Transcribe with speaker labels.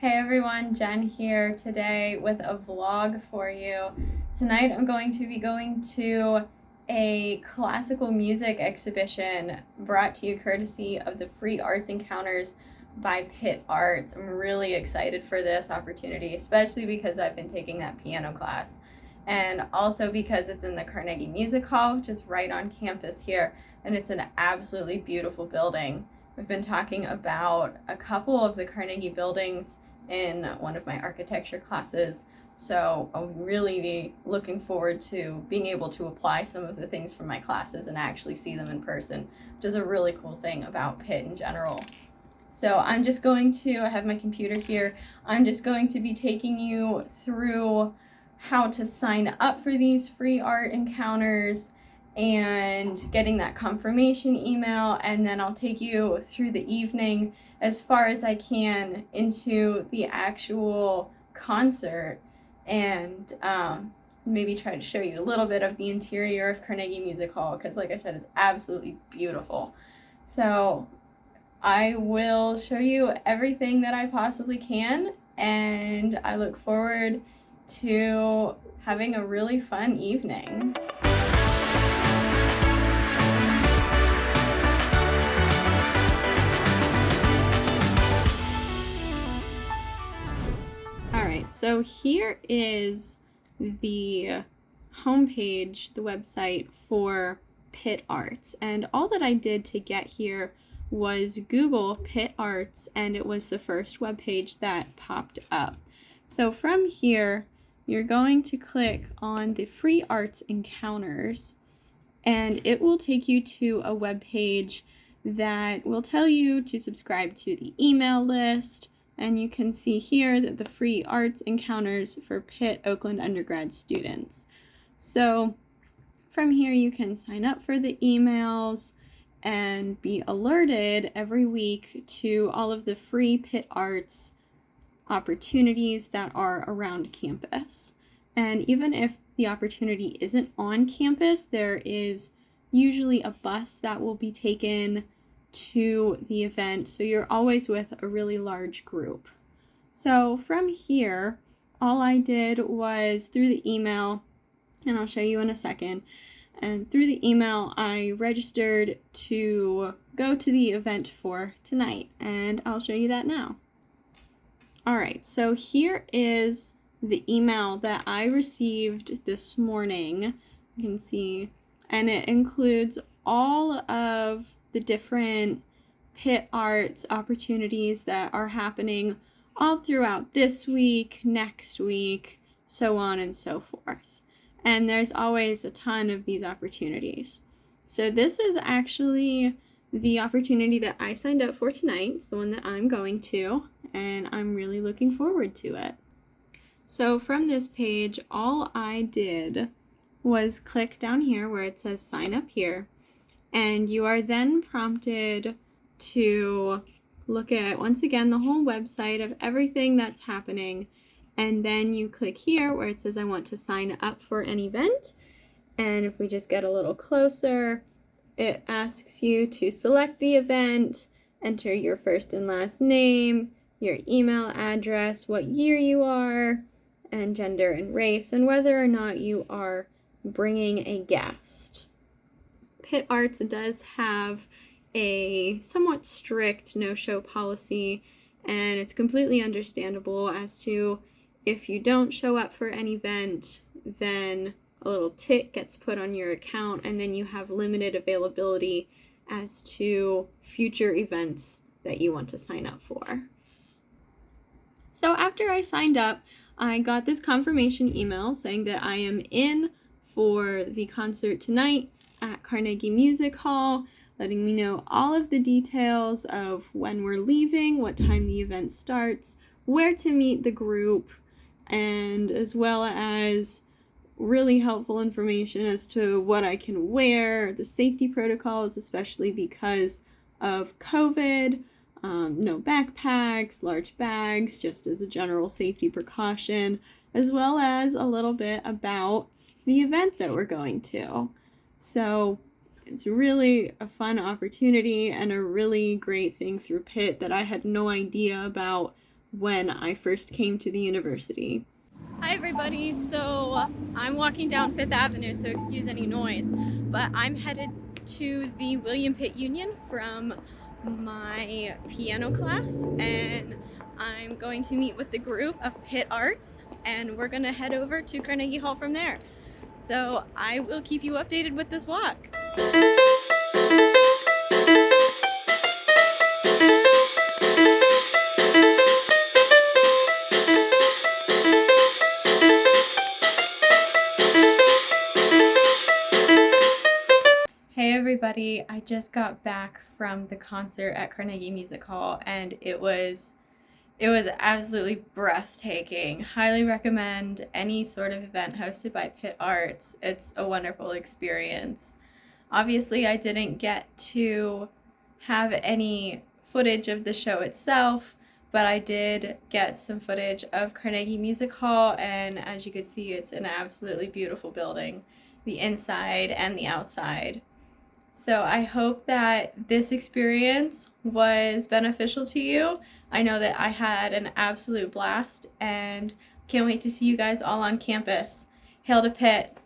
Speaker 1: Hey everyone, Jen here today with a vlog for you. Tonight I'm going to be going to a classical music exhibition brought to you courtesy of the Free Arts Encounters by Pitt Arts. I'm really excited for this opportunity, especially because I've been taking that piano class, and also because it's in the Carnegie Music Hall, which is right on campus here, and it's an absolutely beautiful building. We've been talking about a couple of the Carnegie buildings in one of my architecture classes, so I'll really be looking forward to being able to apply some of the things from my classes and actually see them in person, which is a really cool thing about Pitt in general. So I have my computer here, I'm just going to be taking you through how to sign up for these free art encounters and getting that confirmation email, and then I'll take you through the evening as far as I can into the actual concert, and maybe try to show you a little bit of the interior of Carnegie Music Hall, because like I said, it's absolutely beautiful. So I will show you everything that I possibly can, and I look forward to having a really fun evening. Alright, so here is the homepage, the website for Pitt Arts, and all that I did to get here was Google Pitt Arts, and it was the first webpage that popped up. So from here, you're going to click on the Free Arts Encounters, and it will take you to a webpage that will tell you to subscribe to the email list. And you can see here that the Free Arts Encounters for Pitt Oakland undergrad students. So from here you can sign up for the emails and be alerted every week to all of the free Pitt Arts opportunities that are around campus. And even if the opportunity isn't on campus, there is usually a bus that will be taken to the event, so you're always with a really large group. So from here, all I did was through the email, and I'll show you in a second, and through the email I registered to go to the event for tonight, and I'll show you that now. Alright, so here is the email that I received this morning. You can see, and it includes all of the different Pitt Arts opportunities that are happening all throughout this week, next week, so on and so forth. And there's always a ton of these opportunities. So this is actually the opportunity that I signed up for tonight. It's the one that I'm going to, and I'm really looking forward to it. So from this page, all I did was click down here where it says sign up here. And you are then prompted to look at, once again, the whole website of everything that's happening. And then you click here where it says I want to sign up for an event. And if we just get a little closer, it asks you to select the event, enter your first and last name, your email address, what year you are, and gender and race, and whether or not you are bringing a guest. Pitt Arts does have a somewhat strict no-show policy, and it's completely understandable as to if you don't show up for an event, then a little tick gets put on your account, and then you have limited availability as to future events that you want to sign up for. So after I signed up, I got this confirmation email saying that I am in for the concert tonight at Carnegie Music Hall, letting me know all of the details of when we're leaving, what time the event starts, where to meet the group, and as well as really helpful information as to what I can wear, the safety protocols, especially because of COVID, no backpacks, large bags, just as a general safety precaution, as well as a little bit about the event that we're going to. So it's really a fun opportunity and a really great thing through Pitt that I had no idea about when I first came to the university. Hi everybody, so I'm walking down Fifth Avenue, so excuse any noise, but I'm headed to the William Pitt Union from my piano class, and I'm going to meet with the group of Pitt Arts, and we're gonna head over to Carnegie Hall from there. So I will keep you updated with this walk. Hey everybody, I just got back from the concert at Carnegie Music Hall, and it was absolutely breathtaking. Highly recommend any sort of event hosted by Pitt Arts. It's a wonderful experience. Obviously, I didn't get to have any footage of the show itself, but I did get some footage of Carnegie Music Hall, and as you can see, it's an absolutely beautiful building, the inside and the outside. So I hope that this experience was beneficial to you. I know that I had an absolute blast and can't wait to see you guys all on campus. Hail to Pitt!